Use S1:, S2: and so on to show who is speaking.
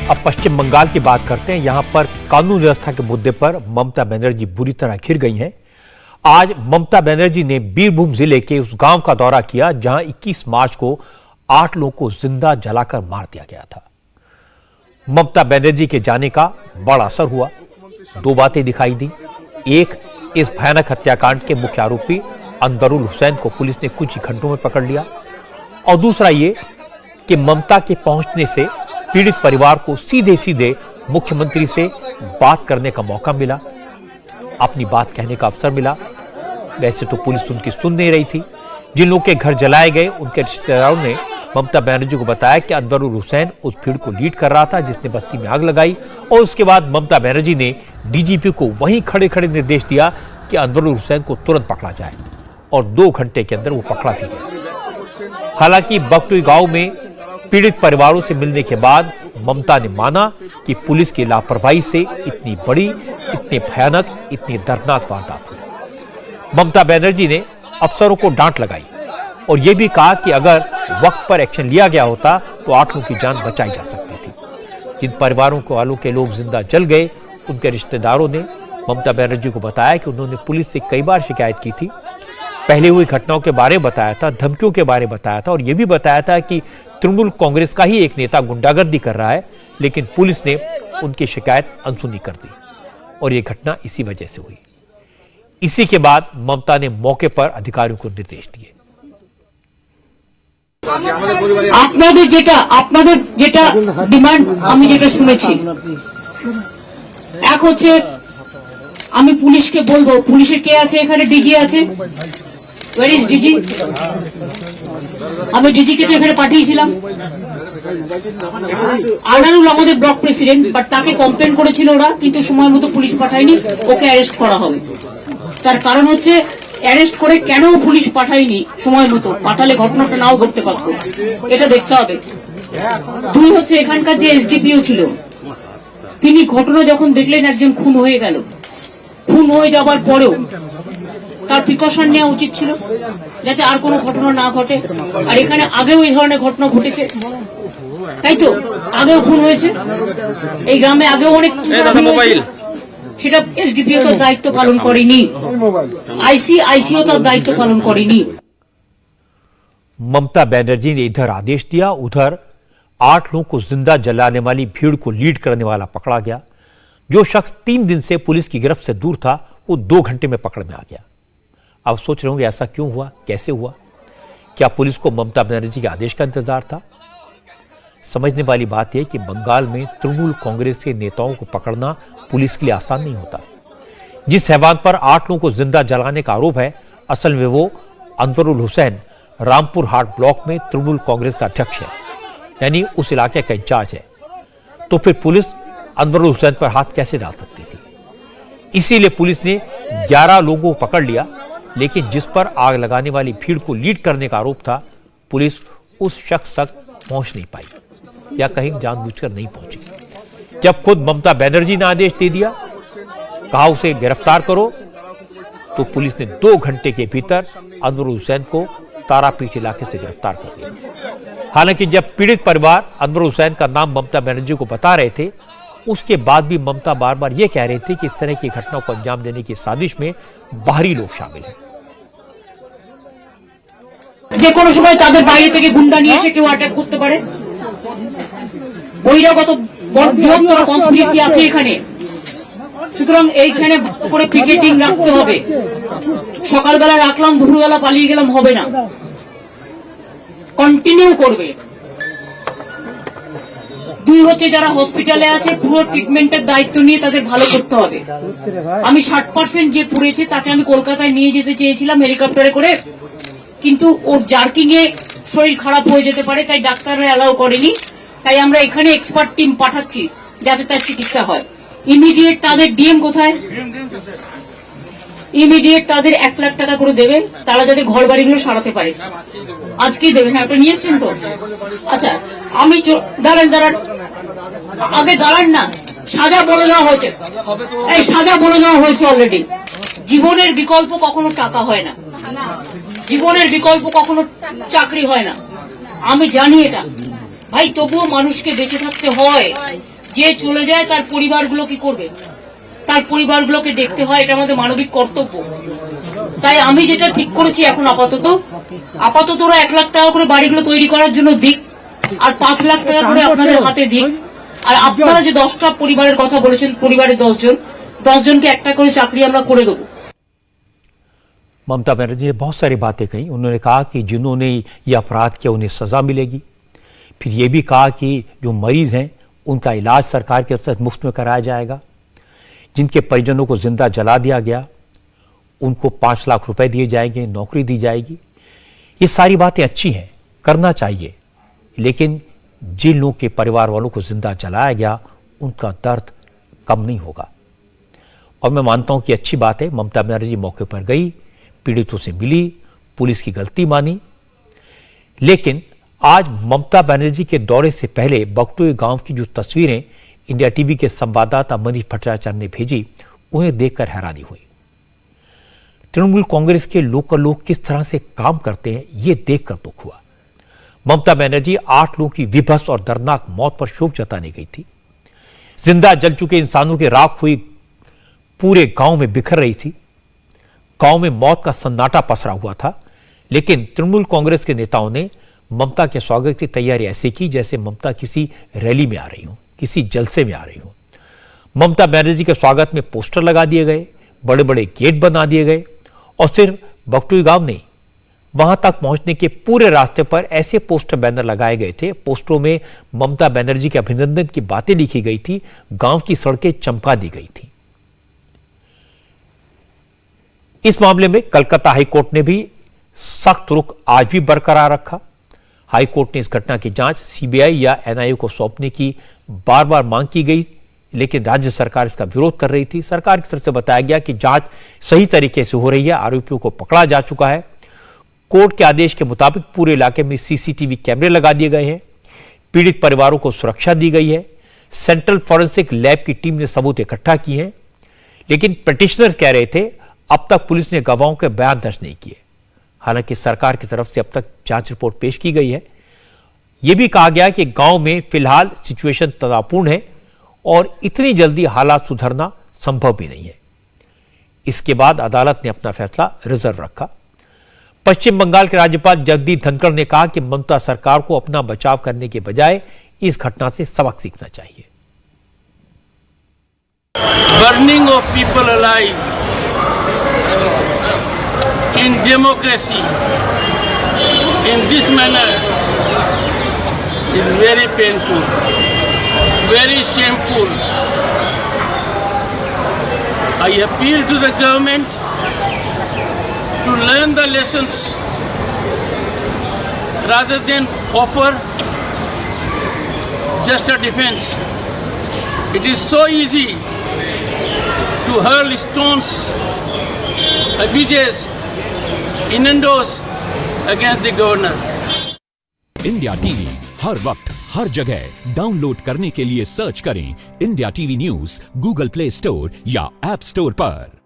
S1: अब पश्चिम बंगाल की बात करते हैं। यहां पर कानून व्यवस्था के मुद्दे पर ममता बनर्जी बुरी तरह घिर गई हैं। आज ममता बनर्जी ने बीरभूम जिले के उस गांव का दौरा किया जहां 21 मार्च को 8 लोगों को जिंदा जलाकर मार दिया गया था। ममता बनर्जी के जाने का बड़ा असर हुआ। दो बातें दिखाई दी। एक, इस भयानक हत्याकांड के मुख्य आरोपी अनवरुल हुसैन को पुलिस ने कुछ ही घंटों में पकड़ लिया, और दूसरा ये कि ममता के पहुंचने से पीड़ित परिवार को सीधे सीधे मुख्यमंत्री से बात करने का मौका मिला, अपनी बात कहने का अवसर मिला। वैसे तो पुलिस उनकी सुन नहीं रही थी। जिन लोगों के घर जलाए गए उनके रिश्तेदारों ने ममता बनर्जी को बताया कि अनवरुल हुसैन उस भीड़ को लीड कर रहा था जिसने बस्ती में आग लगाई, और उसके बाद ममता बनर्जी ने डीजीपी को वहीं खड़े खड़े निर्देश दिया कि अनवरुल हुसैन को तुरंत पकड़ा जाए, और 2 घंटे के अंदर वो पकड़ा भी गया। हालांकि बगटोई गांव में पीड़ित परिवारों से मिलने के बाद ममता ने माना कि पुलिस की लापरवाही से इतनी बड़ी, इतनी भयानक, इतनी दर्दनाक वारदात हुई। ममता बनर्जी ने अफसरों को डांट लगाई और यह भी कहा कि अगर वक्त पर एक्शन लिया गया होता तो 8 लोगों की जान बचाई जा सकती थी। जिन परिवारों को वालों के लोग जिंदा जल गए, उनके रिश्तेदारों ने ममता बनर्जी को बताया कि उन्होंने पुलिस से कई बार शिकायत की थी, पहले हुई घटनाओं के बारे में बताया था, धमकियों के बारे में बताया था, और यह भी बताया था कि तृणमूल कांग्रेस का ही एक नेता गुंडागर्दी कर रहा है, लेकिन पुलिस ने उनकी शिकायत अनसुनी कर दी, और यह घटना इसी वजह से हुई। इसी के बाद ममता ने मौके पर अधिकारियों को निर्देश दिए।
S2: আপনাদের যেটা ডিমান্ড আমি যেটা শুনেছি, এক হচ্ছে আমি পুলিশকে বলবো, পুলিশের কে আছে এখানে? ডিজি আছে। Where is DG? আমি ডিজিকে তো এখানে পাঠিয়েছিলাম। আনারুল আমাদের ব্লক প্রেসিডেন্ট, বাট তাকে কমপ্লেন করেছিল ওরা, কিন্তু সময় মতো পুলিশ পাঠায়নি। ওকে অ্যারেস্ট করা হবে। তার কারণ হচ্ছে অ্যারেস্ট করে কেন পুলিশ পাঠায়নি সময় মতো, পাঠালে ঘটনাটা নাও ঘটতে পারত, এটা দেখতে হবে। 2 হচ্ছে এখানকার যে এসডিপিও ছিল, তিনি ঘটনা যখন দেখলেন একজন খুন হয়ে গেল, খুন হয়ে যাবার পরেও তার প্রিকশন নেওয়া উচিত ছিল যাতে আর কোনো ঘটনা না ঘটে। আর এখানে আগেও এই ধরনের ঘটনা ঘটেছে, তাই তো? আগেও খুন হয়েছে এই গ্রামে, আগেও অনেক সেটা এসডিপিও তার দায়িত্ব পালন করেনি, আইসিও তার দায়িত্ব পালন করেনি।
S1: ममता बनर्जी ने इधर आदेश दिया, उधर 8 लोगों को जिंदा जलाने वाली भीड़ को लीड करने वाला पकड़ा गया। जो शख्स 3 दिन से पुलिस की गिरफ्त से दूर था, वो 2 घंटे में पकड़ में आ गया। अब सोच रहे होंगे ऐसा क्यों हुआ, कैसे हुआ? क्या पुलिस को ममता बनर्जी के आदेश का इंतजार था? समझने वाली बात यह कि बंगाल में तृणमूल कांग्रेस के नेताओं को पकड़ना पुलिस के लिए आसान नहीं होता। जिस हैवान पर 8 लोगों को जिंदा जलाने का आरोप है, असल में वो अनवरुल हुसैन रामपुर हाट ब्लॉक में तृणमूल कांग्रेस का अध्यक्ष है, यानी उस इलाके का इंचार्ज है। तो फिर पुलिस अनवरुल हुसैन पर हाथ कैसे डाल सकती थी? इसीलिए पुलिस ने 11 लोगों को पकड़ लिया, लेकिन जिस पर आग लगाने वाली भीड़ को लीड करने का आरोप था, पुलिस उस शख्स तक पहुंच नहीं पाई, या कहीं जानबूझकर नहीं पहुंची। जब खुद ममता बनर्जी ने आदेश दे दिया, कहा उसे गिरफ्तार करो, तो पुलिस ने 2 घंटे के भीतर अनवरुल हुसैन को तारापीठ इलाके से गिरफ्तार कर लिया। हालांकि जब पीड़ित परिवार अनवरुल हुसैन का नाम ममता बनर्जी को बता रहे थे, उसके बाद भी ममता बार बार यह कह रही थी कि इस तरह की घटनाओं को अंजाम देने की साजिश में बाहरी लोग शामिल हैं।
S2: যে কোনো সময় তাদের বাইরে থেকে গুন্ডা নিয়ে এসে কেউ অ্যাটাক করতে পারে, বহিরাগত বৃহত্তর কনস্পিরেসি আছে এখানে। সুতরাং এইখানে করে পিকেটিং রাখতে হবে। সকালবেলা রাখলাম, দুপুরবেলা পালিয়ে গেলাম হবে না, কন্টিনিউ করবে। 2 হচ্ছে যারা হসপিটালে আছে, পুরো ট্রিটমেন্টের দায়িত্ব নিয়ে তাদের ভালো করতে হবে। আমি 60% যে পুড়েছে তাকে আমি কলকাতায় নিয়ে যেতে চেয়েছিলাম হেলিকপ্টারে করে, কিন্তু ওর জার্কিং এ শরীর খারাপ হয়ে যেতে পারে, তাই ডাক্তাররা অ্যালাউ করেনি। তাই আমরা এখানে এক্সপার্ট টিম পাঠাচ্ছি যাতে তার চিকিৎসা হয়। ইমিডিয়েট তাদের ডিএম কোথায়? ইমিডিয়েট তাদের 1 লাখ টাকা করে দেবে, তারা যাতে ঘর বাড়িগুলো সারাতে পারে। আজকেই দেবেন? হ্যাঁ, আপনি নিয়ে এসছেন তো? আচ্ছা, আমি দাঁড়ান, আগে দাঁড়ান না। সাজা বলে দেওয়া হয়েছে, এই সাজা বলে দেওয়া হয়েছে অলরেডি। জীবনের বিকল্প কখনো টাকা হয় না, জীবনের বিকল্প কখনো চাকরি হয় না। আমি জানি এটা ভাই, তবুও মানুষকে বেঁচে থাকতে হয়। যে চলে যায় তার পরিবারগুলো কি করবে? তার পরিবারগুলোকে দেখতে হয়, এটা আমাদের মানবিক কর্তব্য। তাই আমি যেটা ঠিক করেছি এখন আপাতত ওরা 1 লাখ টাকা করে বাড়িগুলো তৈরি করার জন্য দিক, আর 5 লাখ টাকা করে আপনাদের হাতে দিক। আর আপনারা যে 10টা পরিবারের কথা বলেছেন, পরিবারের 10 জনকে একটা করে চাকরি আমরা করে দেবো।
S1: ममता बनर्जी ने बहुत सारी बातें कही। उन्होंने कहा कि जिन्होंने ये अपराध किया उन्हें सजा मिलेगी। फिर ये भी कहा कि जो मरीज हैं उनका इलाज सरकार के तरफ मुफ्त में कराया जाएगा। जिनके परिजनों को जिंदा जला दिया गया उनको 5 लाख रुपए दिए जाएंगे, नौकरी दी जाएगी। ये सारी बातें अच्छी हैं, करना चाहिए, लेकिन जिन लोगों के परिवार वालों को जिंदा जलाया गया उनका दर्द कम नहीं होगा। और मैं मानता हूं कि अच्छी बात है, ममता बनर्जी मौके पर गई, पीड़ितों से मिली, पुलिस की गलती मानी। लेकिन आज ममता बनर्जी के दौरे से पहले बगटोई गांव की जो तस्वीरें इंडिया टीवी के संवाददाता मनीष भट्टाचार्य ने भेजी, उन्हें देखकर हैरानी हुई। तृणमूल कांग्रेस के लोकल लोग किस तरह से काम करते हैं, ये देखकर दुख हुआ। ममता बनर्जी 8 लोगों की विभत्स और दर्दनाक मौत पर शोक जताने गई थी। जिंदा जल चुके इंसानों की राख हुई पूरे गांव में बिखर रही थी। गांव में मौत का सन्नाटा पसरा हुआ था, लेकिन तृणमूल कांग्रेस के नेताओं ने ममता के स्वागत की तैयारी ऐसे की जैसे ममता किसी रैली में आ रही हूं, किसी जलसे में आ रही हूं। ममता बनर्जी के स्वागत में पोस्टर लगा दिए गए, बड़े बड़े गेट बना दिए गए, और सिर्फ बगटोई गांव नहीं, वहां तक पहुंचने के पूरे रास्ते पर ऐसे पोस्टर बैनर लगाए गए थे। पोस्टरों में ममता बनर्जी के अभिनंदन की बातें लिखी गई थी, गांव की सड़कें चमका दी गई थी। इस मामले में कलकत्ता हाईकोर्ट ने भी सख्त रुख आज भी बरकरार रखा। हाईकोर्ट ने इस घटना की जांच सीबीआई या एनआईए को सौंपने की बार बार मांग की गई, लेकिन राज्य सरकार इसका विरोध कर रही थी। सरकार की तरफ से बताया गया कि जांच सही तरीके से हो रही है, आरोपियों को पकड़ा जा चुका है। कोर्ट के आदेश के मुताबिक पूरे इलाके में सीसीटीवी कैमरे लगा दिए गए हैं, पीड़ित परिवारों को सुरक्षा दी गई है, सेंट्रल फॉरेंसिक लैब की टीम ने सबूत इकट्ठा किए हैं। लेकिन पिटिशनर कह रहे थे अब तक पुलिस ने गवाहों के बयान दर्ज नहीं किए। हालांकि सरकार की तरफ से अब तक जांच रिपोर्ट पेश की गई है। यह भी कहा गया कि गांव में फिलहाल सिचुएशन तनावपूर्ण है और इतनी जल्दी हालात सुधरना संभव भी नहीं है। इसके बाद अदालत ने अपना फैसला रिजर्व रखा। पश्चिम बंगाल के राज्यपाल जगदीप धनखड़ ने कहा कि ममता सरकार को अपना बचाव करने के बजाय इस घटना से सबक सीखना चाहिए।
S3: Burning of people alive in democracy in this manner is very painful, very shameful. I appeal to the government to learn the lessons rather than offer just a defense. It is so easy to hurl stones, abuses, innuendos against the governor.
S4: India TV हर वक्त हर जगह download करने के लिए search करें India TV news Google Play Store या app store पर।